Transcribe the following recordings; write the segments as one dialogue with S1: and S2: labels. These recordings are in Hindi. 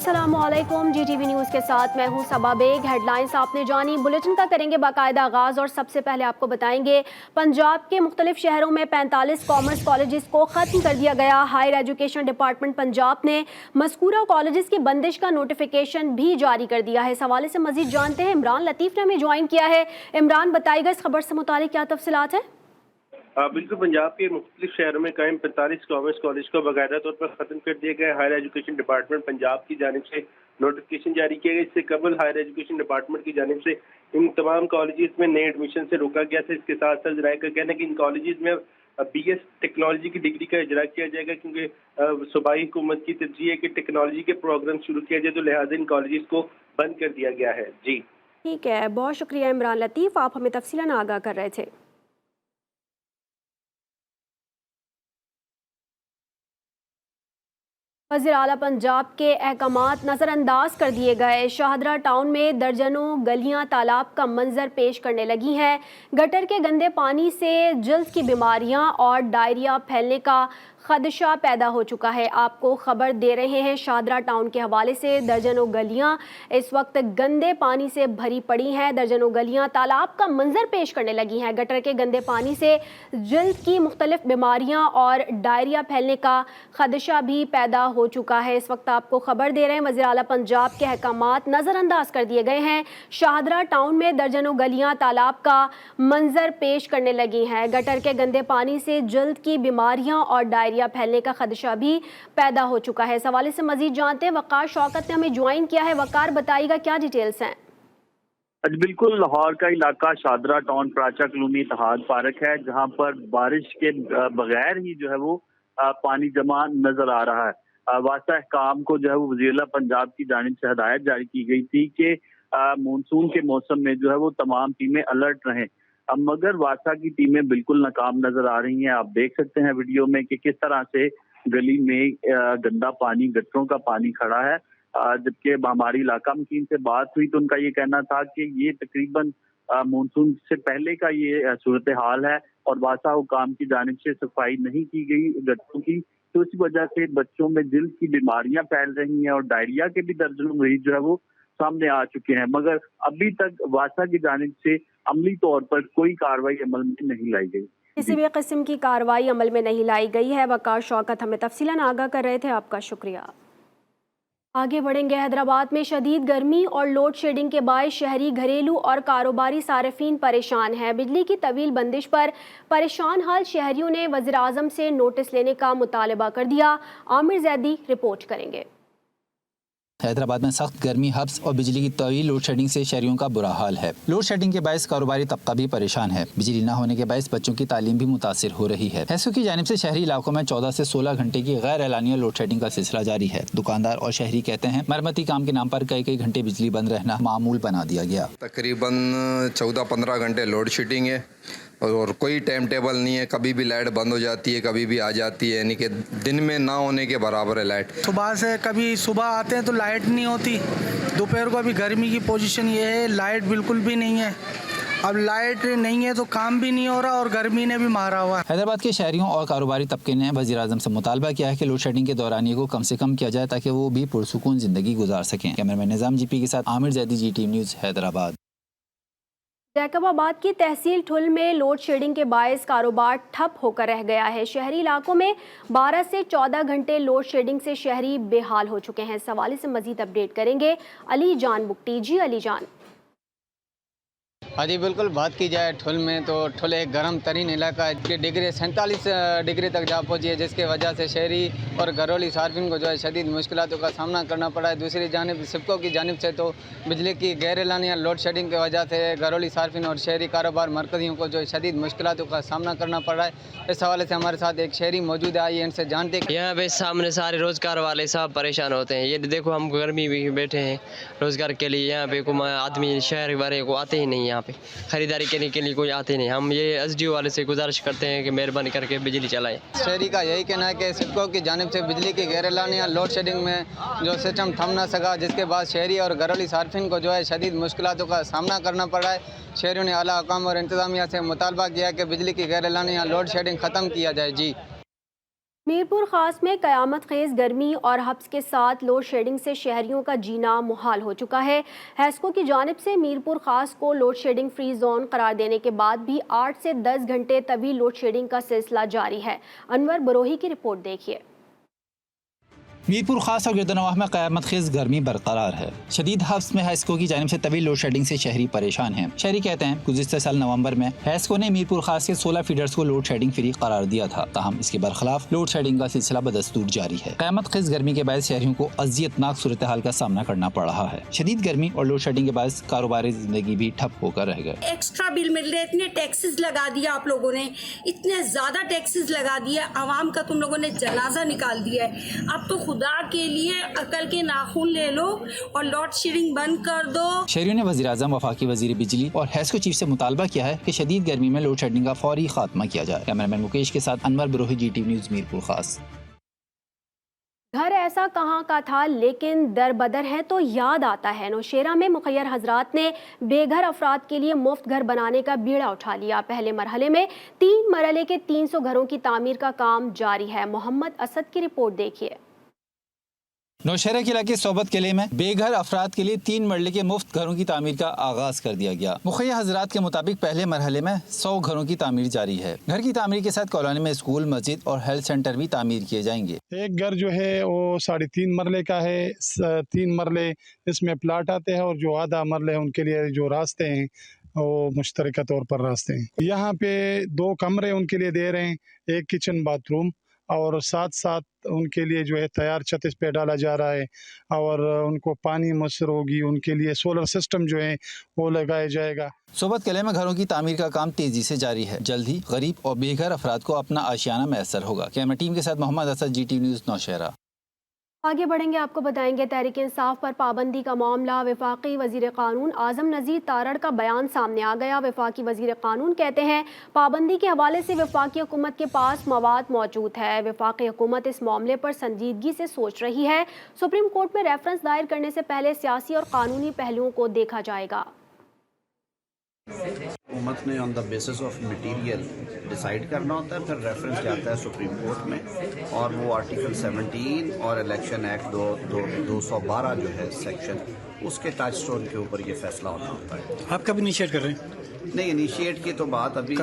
S1: अस्सलामुअलैकुम। GTV न्यूज़ के साथ मैं हूं सबा बेग। हेडलाइंस आपने जानी, बुलेटिन का करेंगे बाकायदा आगाज़ और सबसे पहले आपको बताएंगे पंजाब के मुख्तलिफ शहरों में 45 कॉमर्स कॉलेजेस को ख़त्म कर दिया गया। हायर एजुकेशन डिपार्टमेंट पंजाब ने मज़कूरा कॉलेजेस की बंदिश का नोटिफिकेशन भी जारी कर दिया है। इस हवाले से मज़ीद जानते हैं, इमरान लतीफ़ ने हमें ज्वाइन किया है। इमरान, बताइएगा इस खबर से मुतालिक क्या तफसीलात हैं?
S2: बिल्कुल, पंजाब के मुख्तलिफ शहरों में कायम 45 कॉमर्स कॉलेज को बाकायदा तौर पर खत्म कर दिया गया। हायर एजुकेशन डिपार्टमेंट पंजाब की जानिब से नोटिफिकेशन जारी किया गया। इससे कबल हायर एजुकेशन डिपार्टमेंट की जानिब से इन तमाम कॉलेजेस में नए एडमिशन से रोका गया था। इसके साथ साथ जराये का कहना है कि इन कॉलेजेस में BS टेक्नोलॉजी की डिग्री का इजरा किया जाएगा, क्योंकि सूबाई हुकूमत की तरजीह है कि टेक्नोलॉजी के प्रोग्राम शुरू किया जाए, तो लिहाजा इन कॉलेजेस को बंद कर दिया गया है। जी
S1: ठीक है, बहुत शुक्रिया इमरान लतीफ़, आप हमें तफसीलन आगाह कर रहे थे। वज़ीर आला पंजाब के अहकामात नज़रअंदाज कर दिए गए। शाहदरा टाउन में दर्जनों गलियां तालाब का मंजर पेश करने लगी हैं। गटर के गंदे पानी से जल्द की बीमारियां और डायरिया फैलने का खदशा पैदा हो चुका है। आपको खबर दे रहे हैं शाहदरा टाउन के हवाले से। दर्जनों गलियां इस वक्त गंदे पानी से भरी पड़ी हैं। दर्जनों गलियां तालाब का मंजर पेश करने लगी हैं। गटर के गंदे पानी से जल्द की मुख्तलिफ बीमारियां और डायरिया फैलने का खदशा भी पैदा हो चुका है। इस वक्त आपको खबर दे रहे हैं, वज़ीर आला पंजाब के अहकामात नज़रअंदाज कर दिए गए हैं। शाहदरा टाउन में दर्जनों गलियां तालाब का मंजर पेश करने लगी हैं। गटर के गंदे पानी से जल्द की बीमारियां और डायरिया फैलने का खदशा भी पैदा हो चुका है। इस हवाले से मजीद जानते हैं, वकार शौकत ने हमें ज्वाइन किया है। वकार, बताइएगा क्या डिटेल्स हैं?
S3: बिल्कुल, लाहौर का इलाका शाहदरा टाउन प्राचा कॉलोनी इत्तेहाद पार्क है, जहां पर बारिश के बगैर ही जो है वो पानी जमा नजर आ रहा है। वास्ता अहकाम को जो है वो वज़ीर आला पंजाब की जानिब से हदायत जारी की गई थी कि मानसून के मौसम में जो है वो तमाम टीमें अलर्ट रहें। मगर वासा की टीमें बिल्कुल नाकाम नजर आ रही हैं। आप देख सकते हैं वीडियो में कि किस तरह से गली में गंदा पानी, गटरों का पानी खड़ा है। जबकि हमारी इलाका मकीन से बात हुई तो उनका ये कहना था कि ये तकरीबन मानसून से पहले का ये सूरत हाल है और वासा हुकाम की जानिब से सफाई नहीं की गई गटरों की, तो इस वजह से बच्चों में दिल की बीमारियां फैल रही हैं और डायरिया के भी दर्जनों मरीज जो है वो सामने आ चुके हैं। मगर अभी तक वासा की जानिब से अमली तौर पर कोई कार्रवाई अमल में नहीं लाई गई।
S1: किसी भी किस्म की कार्रवाई अमल में नहीं लाई गई है। वकार शौकत हमें तफसीलन आगाह कर रहे थे, आपका शुक्रिया। आगे बढ़ेंगे। हैदराबाद में शदीद गर्मी और लोड शेडिंग के बायस शहरी, घरेलू और कारोबारी सारिफीन परेशान हैं। बिजली की तवील बंदिश पर परेशान हाल शहरियों ने वज़ीर आज़म से नोटिस लेने का मुतालबा कर दिया। आमिर जैदी रिपोर्ट करेंगे।
S4: हैदराबाद में सख्त गर्मी, हब्स और बिजली की तवील लोड शेडिंग से शहरियों का बुरा हाल है। लोड शेडिंग के बायस कारोबारी तबका भी परेशान है। बिजली न होने के बायस बच्चों की तालीम भी मुतासिर हो रही है। एसओ की जानिब से शहरी इलाकों में 14 से 16 घंटे की गैर एलानिया लोड शेडिंग का सिलसिला जारी है। दुकानदार और शहरी कहते हैं मरम्मती काम के नाम पर कई घंटे बिजली बंद रहना मामूल बना दिया गया।
S5: तकरीबन 14-15 घंटे लोड शेडिंग है और कोई टाइम टेबल नहीं है। कभी भी लाइट बंद हो जाती है, कभी भी आ जाती है, यानी कि दिन में ना होने के बराबर है लाइट।
S6: सुबह से कभी सुबह आते हैं तो लाइट नहीं होती, दोपहर को अभी गर्मी की पोजीशन ये है, लाइट बिल्कुल भी नहीं है। अब लाइट नहीं है तो काम भी नहीं हो रहा और गर्मी ने भी मारा हुआ है।
S4: हैदराबाद के शहरियों और कारोबारी तबके ने वज़ीर आज़म से मुतालबा किया है कि लोड शेडिंग के दौरान को कम से कम किया जाए ताकि वो भी पुरसुकून जिंदगी गुजार सकें। कैमरामैन निज़ाम GP के साथ आमिर जैदी, GTV न्यूज़, हैदराबाद।
S1: जैकबाबाद की तहसील ठुल में लोड शेडिंग के बायस कारोबार ठप होकर रह गया है। शहरी इलाकों में 12 से 14 घंटे लोड शेडिंग से शहरी बेहाल हो चुके हैं। इस हवाले से मजीद अपडेट करेंगे अली जान बुकटी। जी अली जान।
S7: हाँ जी, बिल्कुल बात की जाए ठुल में तो ठुल एक गर्म तरीन इलाका है कि डिग्री 47 डिग्री तक जा पहुँची है, जिसके वजह से शहरी और घरेलू सार्फिन को जो है शदीद मुश्किलातों का सामना करना पड़ा है। दूसरी जानिब सिपको की जानिब से तो बिजली की गैर एलानिया लोड शेडिंग की वजह से घरेलू सार्फिन और शहरी कारोबार मरकजियों को जो है शदीद मुश्किलातों का सामना करना पड़ रहा है। इस हवाले से हमारे साथ एक शहरी मौजूद है, इनसे जानते हैं।
S8: यहाँ पे सामने सारे रोज़गार वाले सब परेशान होते हैं। ये देखो हम गर्मी में बैठे हैं रोज़गार के लिए, यहाँ पे कोई आदमी शहर वाले को आते ही नहीं, यहाँ पे खरीदारी करने के लिए कोई आते नहीं। हम ये SDO वाले से गुजारिश करते हैं कि मेहरबानी करके बिजली चलाएं।
S7: शहरी का यही कहना है कि सिपको की जानिब से बिजली की गैर एलानिया लोड शेडिंग में जो सिस्टम थम ना सका, जिसके बाद शहरी और घरेलू सार्फिन को जो है शदीद मुश्किलातों का सामना करना पड़ रहा है। शहरियों ने आला हुकाम और इंतजामिया से मुतालबा किया कि बिजली की गैर एलानिया लोड शेडिंग ख़त्म किया जाए। जी।
S1: मीरपुर खास में कयामत खेज गर्मी और हब्स के साथ लोड शेडिंग से शहरियों का जीना मुहाल हो चुका है। हैस्को की जानिब से मीरपुर खास को लोड शेडिंग फ्री जोन करार देने के बाद भी 8 से 10 घंटे तभी लोड शेडिंग का सिलसिला जारी है। अनवर बरोही की रिपोर्ट देखिए।
S4: मीरपुर खास और गिरदनवाह में क़यामत खेज गर्मी बरकरार है। शदीद हब्स में हैस्को की जानिब से तवील लोड शेडिंग से शहरी परेशान हैं। शहरी कहते हैं गुज़िश्ता साल नवंबर में हैस्को ने मीरपुर खास के 16 फीडर्स को लोड शेडिंग फ्री करार दिया था, ताहम इसके बरखिलाफ लोड शेडिंग का सिलसिला बदस्तूर जारी है। क़यामत खेज गर्मी के बायस शहरियों को अज़ियतनाक सूरत हाल का सामना करना पड़ रहा है। शदीद गर्मी और लोड शेडिंग के बायस कारोबारी जिंदगी भी ठप होकर रह गए।
S9: एक्स्ट्रा बिल मिल रहे, इतने टैक्सेस लगा दिया आप लोगों ने, इतने ज्यादा टैक्सेस लगा दिया, आवाम का तुम लोगों ने जनाजा निकाल दिया है। अब तो खुदा के लिए अकल के नाखून ले लो और लोड शेडिंग बंद कर दो।
S4: शहरियों ने वज़ीर आज़म, वफाकी वज़ीर बिजली और हैस्को चीफ से मुतालबा किया है कि शदीद गर्मी में लोड शेडिंग का फौरी खात्मा किया जाए। कैमरामैन मुकेश के साथ अनवर बरोही, GTV न्यूज़, मीरपुर खास।
S1: घर ऐसा कहाँ का था लेकिन दर बदर है तो याद आता है। नौशेरा में मुखय्यर हजरात ने बेघर अफराद के लिए मुफ्त घर बनाने का बीड़ा उठा लिया। पहले मरहले में 3 मरहले के 300 घरों की तामीर का काम जारी है। मोहम्मद असद की रिपोर्ट देखिए।
S4: नौशहरा के इलाके सोबत किले में बेघर अफराद के लिए 3 मरले के मुफ्त घरों की तामीर का आगाज कर दिया गया। मुखिया हजरात के मुताबिक पहले मरहले में 100 घरों की तामीर जारी है। घर की तामीर के साथ कॉलोनी में स्कूल, मस्जिद और हेल्थ सेंटर भी तामीर किए जाएंगे।
S10: एक घर जो है वो 3.5 मरले का है। 3 मरले इसमें प्लाट आते हैं और जो आधा मरले है उनके लिए जो रास्ते हैं वो मुश्तरका तौर पर रास्ते हैं। यहाँ पे 2 कमरे उनके लिए दे रहे हैं, एक किचन बाथरूम, और साथ साथ उनके लिए जो है तैयार छत इस पे डाला जा रहा है और उनको पानी मुयस्सर होगी। उनके लिए सोलर सिस्टम जो है वो लगाया जाएगा।
S4: सोबत किले में घरों की तामीर का काम तेजी से जारी है। जल्द ही गरीब और बेघर अफराद को अपना आशियाना मैसर होगा। कैमरा टीम के साथ मोहम्मद असद, GTV न्यूज़, नौशहरा।
S1: आगे बढ़ेंगे, आपको बताएंगे तहरीक इंसाफ पर पाबंदी का मामला। वफाकी वजीर कानून आजम नज़ीर तारड़ का बयान सामने आ गया। वफाकी वजीर कानून कहते हैं पाबंदी के हवाले से वफाकी हुकूमत के पास मवाद मौजूद है। वफाकी हुकूमत इस मामले पर संजीदगी से सोच रही है। सुप्रीम कोर्ट में रेफरेंस दायर करने से पहले सियासी और कानूनी पहलुओं को देखा जाएगा।
S11: हुकूमत ने on the basis of material decide करना होता है, फिर रेफरेंस जाता है सुप्रीम कोर्ट में और वो आर्टिकल 17 और इलेक्शन एक्ट 212 जो है सेक्शन, उसके टच स्टोन के ऊपर ये फैसला होना होता है।
S12: आप कब इनिशिएट कर रहे हैं?
S11: नहीं, इनिशिएट की तो बात अभी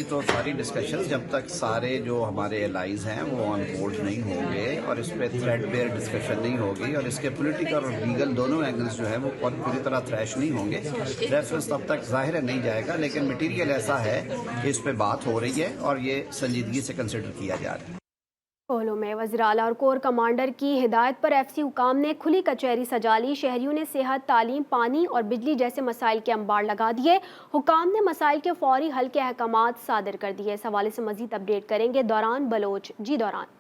S11: तो सारी डिस्कशन जब तक सारे जो हमारे एलाइज हैं वो ऑन बोर्ड नहीं होंगे और इस पर थ्रेडबेयर डिस्कशन नहीं होगी और इसके पॉलिटिकल और लीगल दोनों एंगल्स जो है वो पूरी तरह थ्रैश नहीं होंगे, रेफरेंस तब तक जाहिर है नहीं जाएगा। लेकिन मटीरियल ऐसा है कि इस पर बात हो रही है और ये संजीदगी से कंसिडर किया जा रहा है।
S1: कोहलों में वज़ीर आला और कोर कमांडर की हिदायत पर FC हुकाम ने खुली कचहरी सजा ली। शहरियों ने सेहत, तालीम, पानी और बिजली जैसे मसाइल के अंबार लगा दिए। हुकाम ने मसाइल के फौरी हल के अहकामात सादर कर दिए। इस हवाले से मजीद अपडेट करेंगे दौरान बलोच। जी दौरान।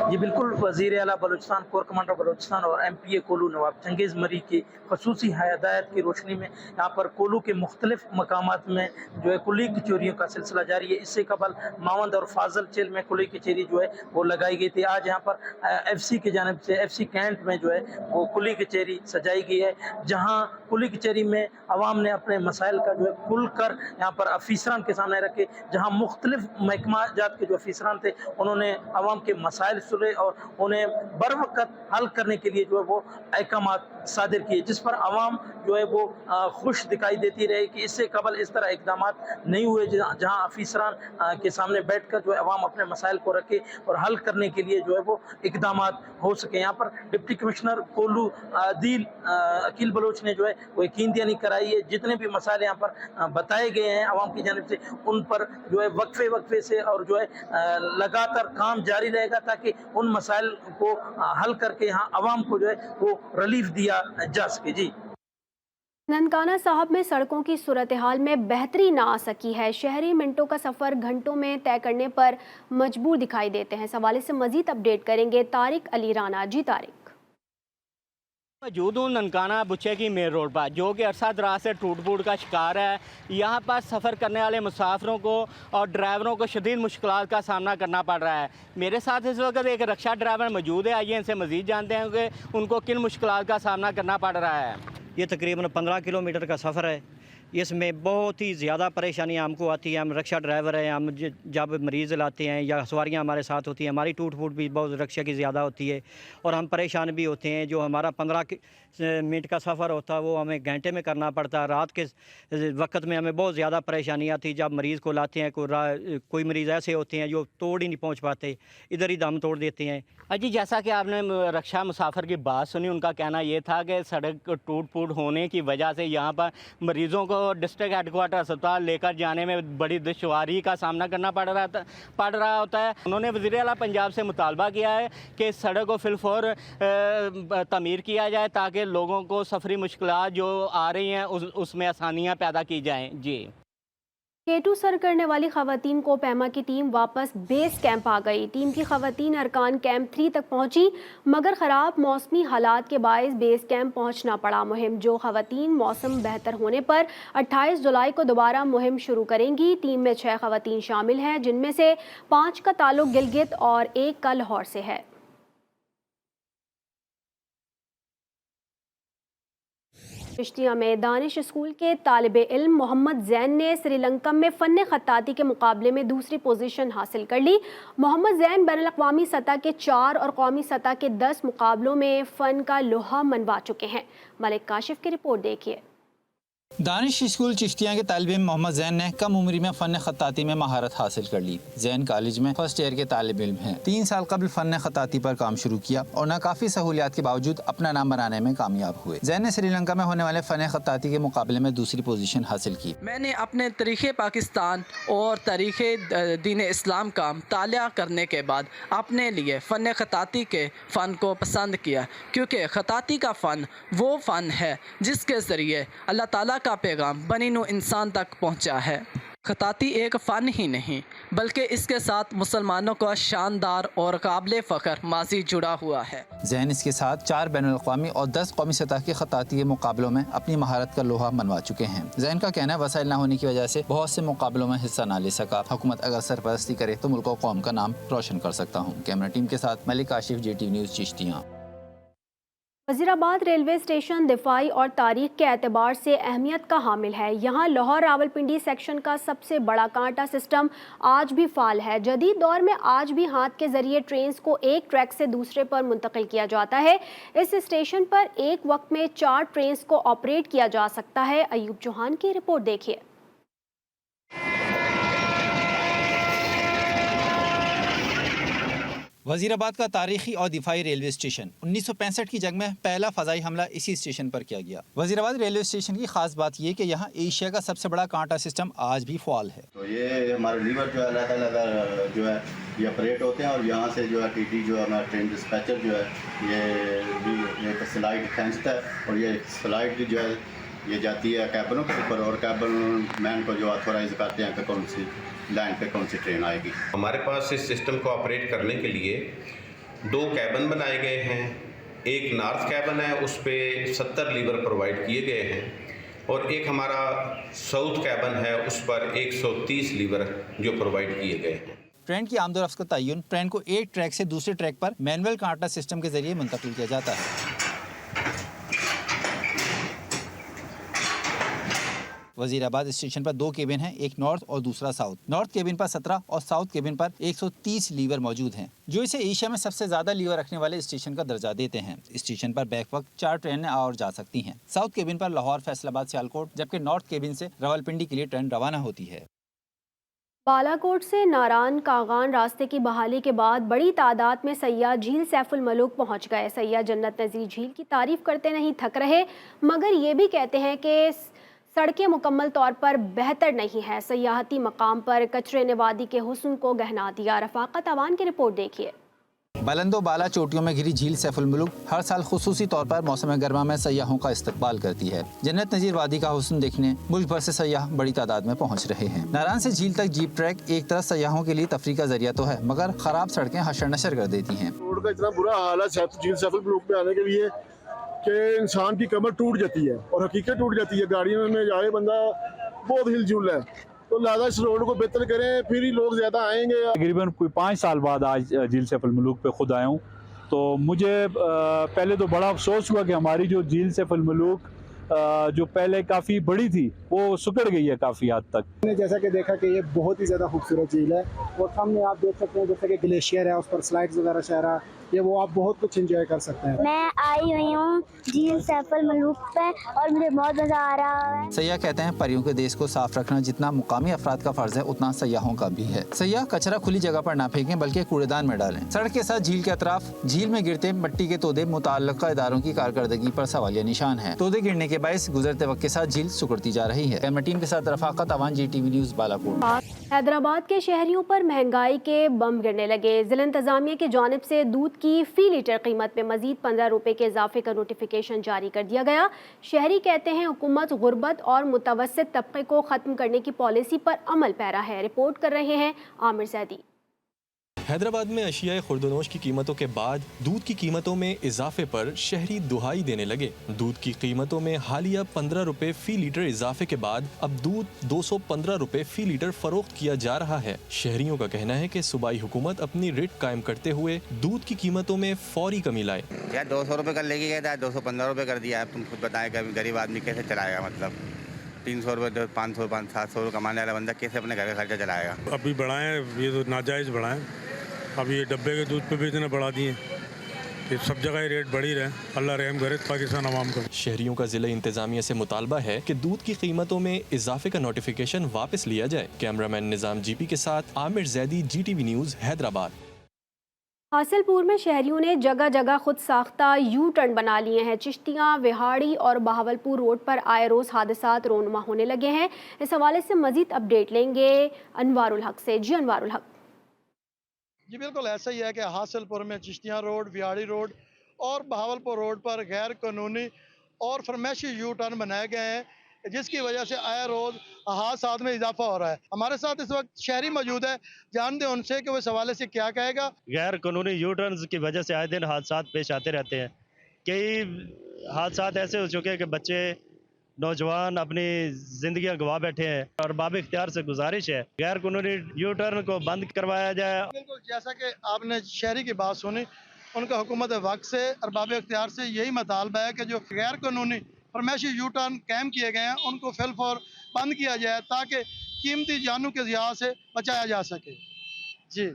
S12: जी बिल्कुल, वज़ीर आला बलूचिस्तान, कोर कमांडर बलूचिस्तान और MPA कोलू नवाब चंगेज़ मरी की खसूसी हिदायत की रोशनी में यहाँ पर कोलू के मुख्तलिफ मकामात में जो है कुली कचोरियों का सिलसिला जारी है। इससे कबल मावंद और फाजल चेल में कुली कचेरी जो है वो लगाई गई थी। आज यहाँ पर FC की जानिब से FC कैंट में जो है वो कुली कचेरी सजाई गई है, जहाँ कुली कचेरी में आवाम ने अपने मसाइल का जो है खुल कर यहाँ पर अफीसरान के सामने रखे, जहाँ मुख्तलिफ महकमा जात के जो अफीसरान थे उन्होंने आवाम के मसाइल सुने और उन्हें बर वक्त हल करने के लिए जो है वो अहकामात सादिर किए, जिस पर आवाम जो है वो खुश दिखाई देती रही कि इससे कबल इस तरह इकदामात नहीं हुए जहां अफीसरान के सामने बैठकर जो है आवाम अपने मसाइल को रखे और हल करने के लिए जो है वो इकदामात हो सके। यहाँ पर डिप्टी कमिश्नर कोलू आदिल अकील बलोच ने जो है वो यकीनदहानी कराई है। जितने भी मसाइल यहाँ पर बताए गए हैं आवाम की जानिब से, उन पर जो है वक्फे से और जो है लगातार काम जारी रहेगा ताकि उन मसाइल को हल करके यहाँ आवाम को जो है वो रिलीफ दिया जा सके। जी,
S1: ननकाना साहब में सड़कों की सूरत हाल में बेहतरी ना आ सकी है। शहरी मिनटों का सफ़र घंटों में तय करने पर मजबूर दिखाई देते हैं। इस हवाले से मजीद अपडेट करेंगे तारिक अली राना। जी तारिक।
S13: मौजूद हूँ ननकाना बुच्चे की मेन रोड पर, जो कि अरसा दराज से टूट फूट का शिकार है। यहाँ पर सफ़र करने वाले मुसाफिरों को और ड्राइवरों को शदीद मुश्किलात का सामना करना पड़ रहा है। मेरे साथ इस वक्त एक रिक्शा ड्राइवर मौजूद है, आइए इनसे मज़ीद जानते हैं कि उनको किन मुश्किलात का सामना करना पड़ रहा है।
S14: ये तकरीबन 15 किलोमीटर का सफ़र है।
S13: इसमें बहुत ही ज़्यादा परेशानी हमको आती है। हम रिक्शा ड्राइवर हैं, हम जब मरीज़ लाते हैं या सवारियां हमारे साथ होती हैं, हमारी टूट फूट भी बहुत रिक्शा की ज़्यादा होती है और हम परेशान भी होते हैं। जो हमारा 15 मिनट का सफ़र होता है वो हमें घंटे में करना पड़ता है। रात के वक्त में हमें बहुत ज़्यादा परेशानी आती है जब मरीज़ को लाते हैं। कोई मरीज़ ऐसे होते हैं जो तोड़ ही नहीं पहुँच पाते, इधर ही दम तोड़ देते हैं। अजी जैसा कि आपने रक्षा मुसाफिर की बात सुनी, उनका कहना ये था कि सड़क टूट फूट होने की वजह से यहाँ पर मरीज़ों को डिस्ट्रिक्ट हेडक्वार्टर अस्पताल लेकर जाने में बड़ी दुश्वारी का सामना करना पड़ रहा होता है। उन्होंने वज़ीर आला पंजाब से मुतालबा किया है कि सड़क को फिलफौर तमीर किया जाए ताकि लोगों को सफरी मुश्किलात जो आ रही हैं उसमें आसानियाँ पैदा की जाएँ। जी
S1: K2 सर करने वाली खवातीन को पैमा की टीम वापस बेस कैंप आ गई। टीम की खवातीन अरकान कैंप 3 तक पहुंची, मगर ख़राब मौसमी हालात के बायस बेस कैंप पहुंचना पड़ा। मुहिम जो खवातीन मौसम बेहतर होने पर 28 जुलाई को दोबारा मुहिम शुरू करेंगी। टीम में 6 खवातीन शामिल हैं, जिनमें से 5 का ताल्लुक गिलगित और 1 का लाहौर से है। चिश्तिया में दानिश स्कूल के तालिबे इल्म मोहम्मद जैन ने श्रीलंका में फ़न ख़त्ताती के मुकाबले में दूसरी पोजीशन हासिल कर ली। मोहम्मद जैन बैनुल-अक़वामी सतह के 4 और कौमी सतह के 10 मुकाबलों में फ़न का लोहा मनवा चुके हैं। मलिक काशिफ की रिपोर्ट देखिए।
S4: दानिश स्कूल चिश्तिया के तालिब इल्म मोहम्मद जैन ने कम उम्री में फ़न ख़त्ताती में महारत हासिल कर ली। जैन कॉलेज में फर्स्ट ईयर के तालिब इल्म हैं। 3 साल कबल फ़न ख़त्ताती पर काम शुरू किया और नाकाफ़ी सहूलियात के बावजूद अपना नाम बनाने में कामयाब हुए। जैन ने श्रीलंका में होने वाले फ़न ख़त्ताती के मुकाबले में दूसरी पोजीशन हासिल की।
S14: मैंने अपने तरीक़े पाकिस्तान और तरीक़े दीन इस्लाम का मुतालिया करने के बाद अपने लिए फ़न ख़त्ताती के फ़न को पसंद किया, क्योंकि ख़त्ताती का फ़न वो फ़न है जिसके ज़रिए अल्लाह ताला का पैगाम बनीनो इंसान तक पहुंचा है। ख़त्ताती एक फ़न ही नहीं बल्कि इसके साथ मुसलमानों का शानदार और काबिल फ़ख्र माजी जुड़ा हुआ है।
S4: जैन इसके साथ 4 बैनुल-अक़वामी और 10 कौमी सतह के ख़त्ताती के मुकाबलों में अपनी महारत का लोहा मनवा चुके हैं। जैन का कहना है वसाइल न होने की वजह से बहुत से मुकाबलों में हिस्सा न ले सका। हुकूमत अगर सरपरस्ती करे तो मुल्क और कौम का नाम रोशन कर सकता हूँ। कैमरा टीम के साथ Malik Kashif, JTV news, Chishtiya.
S1: Wazirabad railway station दिफाई और तारीख के एतबार से अहमियत का हामिल है। यहाँ लाहौर रावलपिंडी सेक्शन का सबसे बड़ा कांटा सिस्टम आज भी फाल है। जदीद दौर में आज भी हाथ के ज़रिए ट्रेन को एक ट्रैक से दूसरे पर मुंतकिल किया जाता है। इस स्टेशन पर एक वक्त में 4 ट्रेन को ऑपरेट किया जा सकता है। अयूब चौहान की रिपोर्ट देखिए।
S4: वज़ीराबाद का तारीखी और दिफाई रेलवे स्टेशन 1965 की जंग में पहला फ़ज़ाई हमला इसी स्टेशन पर किया गया। वज़ीराबाद रेलवे स्टेशन की खास बात यह कि यहाँ एशिया का सबसे बड़ा कांटा सिस्टम आज भी फ़ाल है।
S15: तो ये हमारे लीवर जो है अलग-अलग जो है ये ऑपरेट होते हैं और यहाँ से जो है TT जो है हमारा ट्रेन डिस्पैचर जो है ये एक स्लाइड खींचता है और ये स्लाइड जो है ये जाती है कैबनों के ऊपर और कैबन मैन को जो ऑथोराइज करते हैं कि कौन सी लाइन पे कौन सी ट्रेन आएगी।
S16: हमारे पास इस सिस्टम को ऑपरेट करने के लिए 2 कैबन बनाए गए हैं। एक नॉर्थ कैबन है, उस पर 70 लीवर प्रोवाइड किए गए हैं और एक हमारा साउथ कैबन है, उस पर 130 लीवर जो प्रोवाइड किए गए हैं।
S4: ट्रेन की आमदोरफ्त का तयन ट्रेन को एक ट्रैक से दूसरे ट्रैक पर मैनुअल कांटा सिस्टम के जरिए मुंतकिल किया जाता है। वज़ीराबाद स्टेशन पर 2 केबिन हैं, एक नॉर्थ और दूसरा साउथ। नॉर्थ केबिन पर 17 और साउथ केबिन पर 130 लीवर मौजूद हैं, जो इसे एशिया में सबसे ज्यादा लीवर रखने वाले स्टेशन का दर्जा देते हैं। स्टेशन पर बैक वक्त 4 ट्रेनें आ और जा सकती हैं। साउथ केबिन पर लाहौर, फैसलाबाद, सियालकोट, जबकि नॉर्थ केबिन से रावलपिंडी के लिए ट्रेन रवाना होती है।
S1: बालाकोट से नारान कागान रास्ते की बहाली के बाद बड़ी तादाद में सयाह झील सैफुल मलूक पहुंच गए। सयाह जन्नत नज़ीर झील की तारीफ करते नहीं थक रहे, मगर ये भी कहते हैं कि सड़कें मुकम्मल तौर पर बेहतर नहीं है। सयाहती मकाम पर कचरे ने वादी के हुस्न को गहना दिया। रफाकत अवान की रिपोर्ट देखिए।
S4: बुलंदो बाला चोटियों में घिरी झील सैफुल मुलूक हर साल खुसूसी तौर पर मौसम गर्मा में सयाहों का इस्तकबाल करती है। जन्नत नज़ीर वादी का हुस्न देखने मुल्क भर से सयाह बड़ी तादाद में पहुंच रहे हैं। नारान से झील तक जीप ट्रैक एक तरफ सयाहों के लिए तफरीह का जरिया तो है, मगर खराब सड़कें हशर नशर कर देती हैं।
S17: रोड का इतना बुरा हाल है झील सैफुल मुलूक पे आने के लिए कि इंसान की कमर टूट जाती है और हकीकत टूट जाती है। गाड़ियों में जाए बंदा बहुत हिलजुल है, तो लिहाजा इस रोड को बेहतर करें, फिर ही लोग ज़्यादा आएंगे।
S18: तकरीबन कोई 5 साल बाद आज झील सैफुल मुलूक पे खुद आया हूँ, तो मुझे पहले तो बड़ा अफसोस हुआ कि हमारी जो झील सैफुल मुलूक जो पहले काफ़ी बड़ी थी वो सुकड़ गई है काफ़ी हद तक।
S19: हमने जैसा कि देखा कि ये बहुत ही ज़्यादा खूबसूरत झील है और सामने आप देख सकते हैं जैसे कि ग्लेशियर है, उस पर स्लाइड्स वगैरह शहरा, ये वो आप बहुत कुछ एंजॉय कर सकते हैं।
S20: मैं आई हुई हूँ झील सैफल मलूक पे और मुझे बहुत मज़ा आ रहा है।
S4: सयाह कहते हैं परियों के देश को साफ रखना जितना मुकामी अफराद का फर्ज है उतना सयाहों का भी है। सयाह कचरा खुली जगह पर ना फेंकें बल्कि कूड़ेदान में डालें। सड़क के साथ झील के अतराफ झील में गिरते मिट्टी के तोदे मुताल्लिका इदारों की कारकर्दगी पर सवालिया निशान है। तोदे गिरने के बायस गुजरते वक्त के साथ झील सुकड़ती जा रही है। कैमरा टीम के साथ रफाकत अवान, GTV न्यूज़ बालाकोट।
S1: हैदराबाद के शहरियों पर महंगाई के बम गिरने लगे। जिला इंतजामिया की जानिब से दूध की फी लीटर कीमत में मजीद 15 रुपए के इजाफे का नोटिफिकेशन जारी कर दिया गया। शहरी कहते हैं हुकूमत गुर्बत और मुतवस्सित तबके को खत्म करने की पॉलिसी पर अमल पैरा है। रिपोर्ट कर रहे हैं आमिर सैदी।
S21: हैदराबाद में अशियाए खुर्दनोश की कीमतों के बाद दूध की कीमतों में इजाफे पर शहरी दुहाई देने लगे। दूध की कीमतों में हालिया 15 रुपए फी लीटर इजाफे के बाद अब दूध 215 रुपए फी लीटर फरोख्त किया जा रहा है। शहरियों का कहना है कि सूबाई हुकूमत अपनी रेट कायम करते हुए दूध की कीमतों में फौरी कमी लाए।
S22: यार 200 रुपए कर लेके गया था, 215 रुपए कर दिया है। तुम खुद बताएं कि गरीब आदमी कैसे चलाएगा? मतलब 300 रुपए 500 700 कमाने वाला बंदा कैसे अपने घर का खर्चा चलाएगा?
S23: अभी बढ़ाएं, ये तो नाजायज़ बढ़ाएं। अब ये डब्बे के दूध पे भी इतने बढ़ा दिए, ये सब जगह रेट बढ़ी रहे। अल्लाह रहम करे पाकिस्तान अवाम को।
S21: शहरियों का जिला इंतजामिया से मुतालबा है कि दूध की कीमतों में इजाफे का नोटिफिकेशन वापस लिया जाए। कैमरामैन निजाम GP के साथ आमिर जैदी, GTV न्यूज़ हैदराबाद।
S1: हासिलपुर में शहरियों ने जगह जगह खुद साख्ता यू टर्न बना लिए हैं। चिश्तियाँ, विहाड़ी और बहावलपुर रोड पर आए रोज़ हादसात रोनुमा होने लगे हैं। इस हवाले से मजीद अपडेट लेंगे अनवारुल हक से। जी अनवारुल हक।
S24: जी बिल्कुल ऐसा ही है कि हासिलपुर में चिश्तियाँ रोड, विहाड़ी रोड और बहावलपुर रोड पर गैर कानूनी और फरमाइशी यू टर्न बनाए गए हैं, जिसकी वजह से आए रोज़ हादसात में इजाफा हो रहा है। हमारे साथ इस वक्त शहरी मौजूद है, जानते हैं उनसे कि वो इस हवाले से क्या कहेगा।
S25: गैर कानूनी यू टर्न की वजह से आए दिन हादसात पेश आते रहते हैं। कई हादसात ऐसे हो चुके हैं कि बच्चे नौजवान अपनी जिंदगियां गवा बैठे हैं और बाब इख्तियार से गुजारिश है गैर कानूनी यू टर्न को बंद करवाया जाए।
S24: बिल्कुल जैसा कि आपने शहरी की बात सुनी, उनका हुकूमत वक्त से और बाब इख्तियार से यही मुतालबा है कि जो गैर कानूनी फरमाइशी यू टर्न कायम किए गए हैं उनको फिलफौर बंद किया जाए ताकि कीमती जानों के ज़िया से बचाया जा सके। जी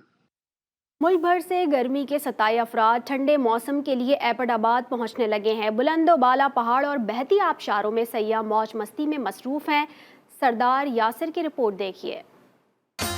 S1: मुल्क भर से गर्मी के सताए अफराद ठंडे मौसम के लिए एबटाबाद पहुंचने लगे हैं। बुलंद बाला पहाड़ और बहती आबशारों में सयाह मौज मस्ती में मसरूफ़ हैं। सरदार यासिर की रिपोर्ट देखिए।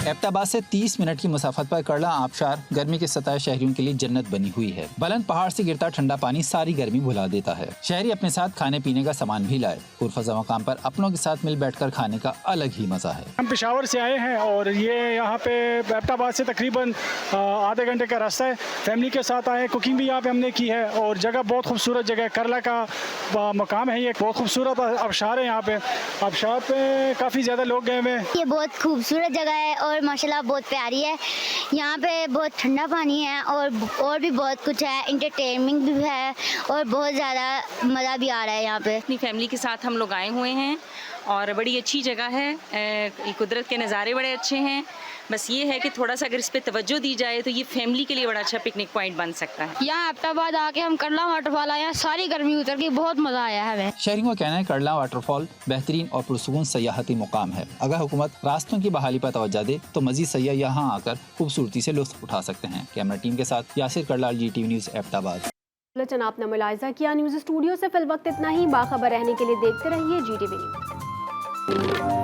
S4: एबटाबाद से 30 मिनट की मुसाफत पर करला आबशार गर्मी के सताए शहरियों के लिए जन्नत बनी हुई है। बुलंद पहाड़ से गिरता ठंडा पानी सारी गर्मी भुला देता है। शहरी अपने साथ खाने पीने का सामान भी लाए। पुरफज़ा मकाम पर अपनों के साथ मिल बैठकर खाने का अलग ही मजा है।
S26: हम पेशावर से आए हैं और ये यहाँ पे एबटाबाद से तकरीबन आधे घंटे का रास्ता है। फैमिली के साथ आए, कुकिंग भी यहाँ पे हमने की है और जगह बहुत खूबसूरत जगह है। करला का मकाम है, ये बहुत खूबसूरत आबशार है। यहाँ पे आबशार पे काफ़ी ज़्यादा लोग गए हुए हैं।
S20: ये बहुत खूबसूरत जगह है और माशाल्लाह बहुत प्यारी है। यहाँ पे बहुत ठंडा पानी है और भी बहुत कुछ है, इंटरटेनमेंट भी है और बहुत ज़्यादा मज़ा भी आ रहा है यहाँ पे।
S27: अपनी फैमिली के साथ हम लोग आए हुए हैं और बड़ी अच्छी जगह है। कुदरत के नज़ारे बड़े अच्छे हैं। बस ये है कि थोड़ा सा अगर इस पे तवज्जो दी जाए तो ये फैमिली के लिए बड़ा अच्छा पिकनिक पॉइंट बन सकता है।
S20: यहाँ एबटाबाद आके हम करला वाटरफॉल आए, सारी गर्मी उतर गई, बहुत मज़ा आया है हमें।
S4: शहरियों का कहना है करला वाटरफॉल बेहतरीन और पुरसुकून सयाहती मुकाम है। अगर हुकूमत रास्तों की बहाली पर तवज्जो दे तो मजीद सयाह यहाँ आकर खूबसूरती से लुत्फ उठा सकते हैं। कैमरा टीम के साथ यासिर करलाल, GTV न्यूज़ एबटाबाद।
S1: आपने मुलाहिजा किया। न्यूज़ स्टूडियो से फिल वक्त इतना ही। बाखबर रहने के लिए देखते रहिए GTV न्यूज़।